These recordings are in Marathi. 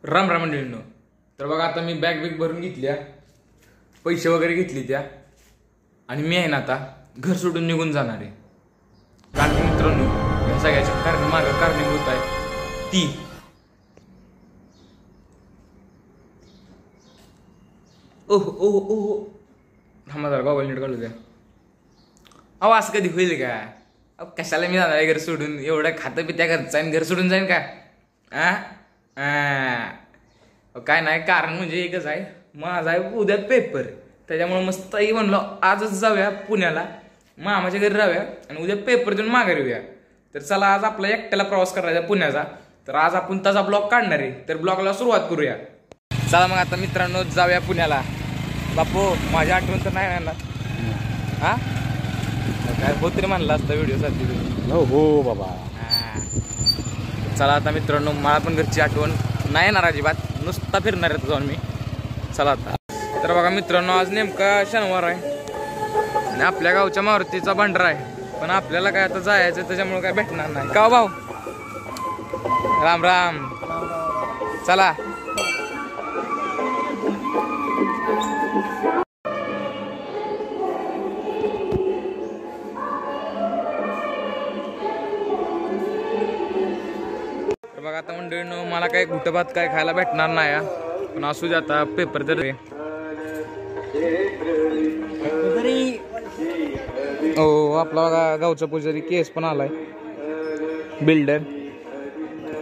राम राम मंडळींनो. तर बघा आता मी बॅग भरून घेतल्या, पैसे वगैरे घेतली त्या, आणि मी आहे ना आता घर सोडून निघून जाणार आहे. कारण की मित्रांनो या सगळ्याच्या मागं कारणीभूत आहे ती ओह ओह ओह थांबा जरा मोबाईल नीट काढू द्या. अहो असं कधी होईल का? अहो कशाला मी जाणार आहे घर सोडून? एवढं खातं पित्या घरचं आणि घर सोडून जाईन का? काय नाही, कारण म्हणजे एकच आहे, माझा आहे उद्या पेपर. त्याच्यामुळे मस्तही म्हणलो आजच जाऊया पुण्याला, मामाच्या घरी राहूया आणि उद्या पेपर देऊन माघारी येऊया. तर चला आज आपला एकट्याला प्रवास करायचा पुण्याचा. तर आज आपण तसा ब्लॉग काढणार आहे, तर ब्लॉगला सुरुवात करूया. चला मग आता मित्रांनो जाऊया पुण्याला. बापू माझ्या आठवण तर नाही ना? हा काय होत तरी म्हणलं असतं व्हिडिओसाठी. हो बाबा. चला आता मित्रांनो मला पण घरची आठवण नाही येणार अजिबात, नुसता फिरणार आहे जाऊन मी. चला आता. तर बघा मित्रांनो आज नेमका शनिवार आहे आणि आपल्या गावच्या मारुतीचा भंडारा आहे, पण आपल्याला काय आता जायचं त्याच्यामुळे काय भेटणार नाही का भाऊ. राम राम. चला बघा आता मंडळींनो मला काय घुटं भात काय खायला भेटणार नाही, पण असू दे आता पेपर तर. हो आपला बघा गावचा पुजारी केस पण आलाय, बिल्डर,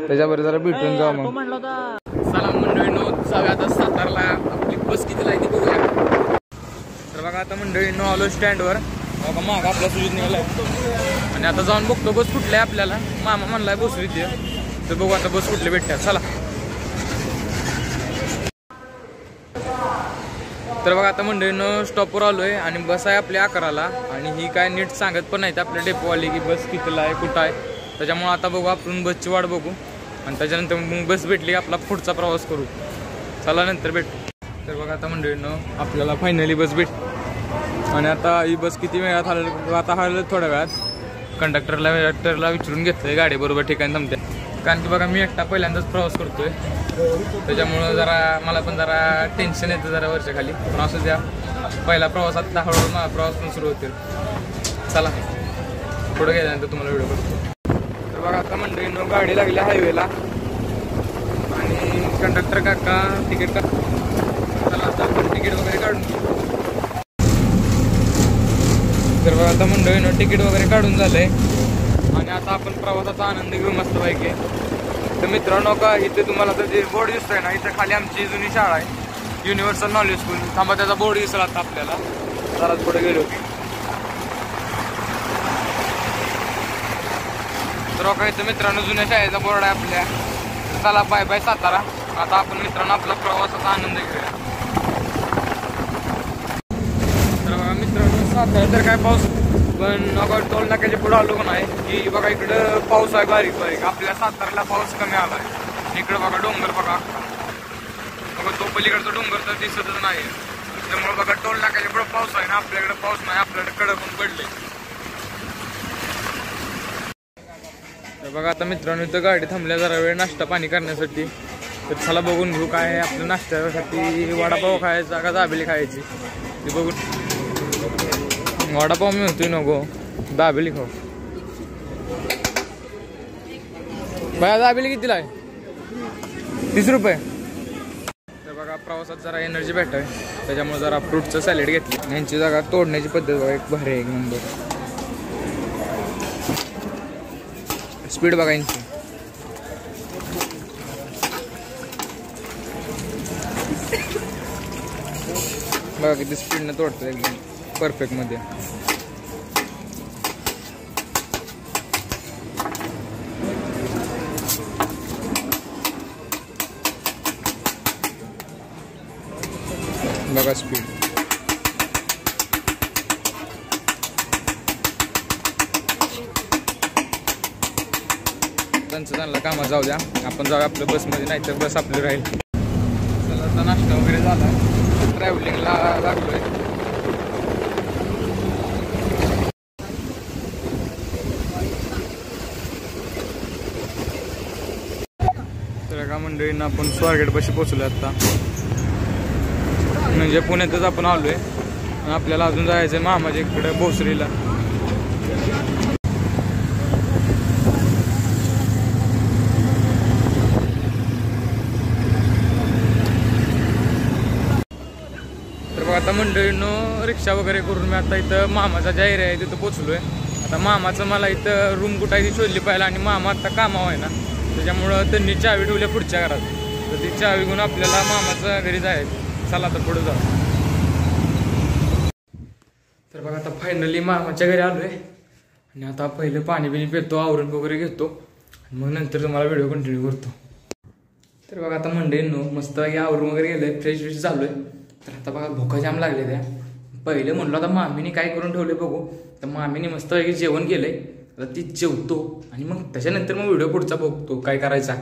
त्याच्यावर जरा भेटून जाऊ मग. चला मंडळींनो जाऊया आता सातारला. आपली बस कितीला आहे ती बघूया. तर बघा आता मंडळींनो आलो स्टँडवर. बघा माग आपला सुजित निघालाय आणि आता जाऊन बघतो बस कुठली आहे आपल्याला. मामा म्हणलाय बस इथे, तर बघू आता बस कुठली भेटतात. चला. तर बघा आता मंडळीनं स्टॉपवर आलोय आणि बस आहे आपल्या 11ला आणि ही काय नीट सांगत पण नाही आपल्या डेपोवाली की बस कितीला आहे कुठं आहे. त्याच्यामुळे आता बघू आपण बसची वाट बघू आणि त्याच्यानंतर मग बस भेटली आपला पुढचा प्रवास करू. चला नंतर भेटू. तर बघा आता मंडळीनं आपल्याला फायनली बस भेट आणि आता ही बस किती वेळात हलल आता हलल थोड्या वेळात. कंडक्टरला विचारून घेतलंय गाडी बरोबर ठिकाणी थांबते, कारण की बघा मी एकटा पहिल्यांदाच प्रवास करतोय, त्याच्यामुळं जरा मला पण जरा टेन्शन येतं जरा वर्षाखाली. पण असं द्या पहिला प्रवासात हळूहळू माझा प्रवास पण सुरू होतील. चला पुढे गेल्यानंतर तुम्हाला व्हिडिओ करतो. तर बघा आता मंडळीनं गाडी लागली हायवेला आणि कंडक्टर काका तिकीट का चला आता आपण तिकीट वगैरे काढून. तर बघा आता मंडळीनं तिकीट वगैरे काढून झालंय आणि आता आपण प्रवासाचा आनंद घेऊ मस्त पैकी. तर मित्रांनो का इथे तुम्हाला तर जे बोर्ड दिसतोय ना, इथे खाली आमची जुनी शाळा आहे युनिव्हर्सल नॉलेज स्कूल. थांबा त्याचा बोर्ड दिसला आता आपल्याला जराच पुढे गेलो की. तर का इथं मित्रांनो जुन्या शाळेचा बोर्ड आहे आपल्या. चला बाय बाय सातारा. आता आपण मित्रांनो आपला प्रवासाचा आनंद घेऊया. तर बघा मित्रांनो सातारा तर काय पाऊस, पण अगं टोल नाक्याच्या पुढे आलो का नाही की बघा इकडं पाऊस आहे बारीक बारीक. आपल्या साताऱ्याला पाऊस कमी आलाय. इकडं बघा डोंगर बघा बघा, तो पलीकडचा डोंगर तर दिसतच नाही. त्यामुळे बघा टोल नाक्याच्या पुढे पाऊस आहे ना, आपल्याकडे पाऊस नाही, आपल्याकडे कडक पण पडले. तर बघा आता मित्रांनो इथं गाडी थांबल्या जरा वेळ नाश्ता पाणी करण्यासाठी. तर चला बघून घेऊ काय आहे आपल्या नाश्त्यासाठी. वडापाव खायचा का दाबेली खायची ते बघून. वडापाव मी म्हणतोय नको, दाबेली खाऊ. बाया दाबेली कितीला आहे? 30 रुपये. तर बघा प्रवासात जरा एनर्जी भेटावी त्याच्यामुळे जरा फ्रूटचं सॅलेड घेतली. यांची जागा तोडण्याची पद्धत बघा एक भारी आहे, एक नंबर. स्पीड बघा यांची. बघा किती स्पीडनं तोडतो एकदम परफेक्ट मध्ये. बघा स्पीड. त्यांचं कामात जाऊ द्या, आपण जाऊ आपल्या बसमध्ये, नाही तर बस आपली राहील. चला आता नाश्ता वगैरे झाला, ट्रॅव्हलिंगला लागलोय. मंडळींना आपण स्वारगेटपाशी पोहोचलो आता, म्हणजे पुण्यातच आपण आलोय. आपल्याला अजून जायचं आहे मामाच्या इकडे भोसरीला. तर बघा आता मंडळीनं रिक्षा वगैरे करून मी आता इथं मामाचा ज्या एरिया आहे तिथं पोचलोय. आता मामाचं मला इथं रूम कुठं आहे ती शोधली पाहिजे, आणि मामा आता कामावर आहे ना, त्याच्यामुळं त्यांनी चावी ठेवल्या पुढच्या घरात. तर ती चावी घेऊन आपल्याला मामाच्या घरी जायचं. चला आता पुढे जाऊ. तर बघा आता फायनली मामाच्या घरी आलोय, आणि आता पहिलं पाणी बिणी पितो, आवरण वगैरे घेतो, आणि मग नंतर तुम्हाला व्हिडिओ कंटिन्यू करतो. तर बघा आता मंडळींनो मस्त आवरून वगैरे गेलंय, फ्रेश फ्रेश झालोय. तर आता बघा भूका जाम लागले त्या. पहिले म्हणलो आता मामीने काय करून ठेवले बघू. तर मामीने मस्त जेवण केलंय. आता ती जेवतो आणि मग त्याच्यानंतर मग व्हिडिओ पुढचा बघतो काय करायचा.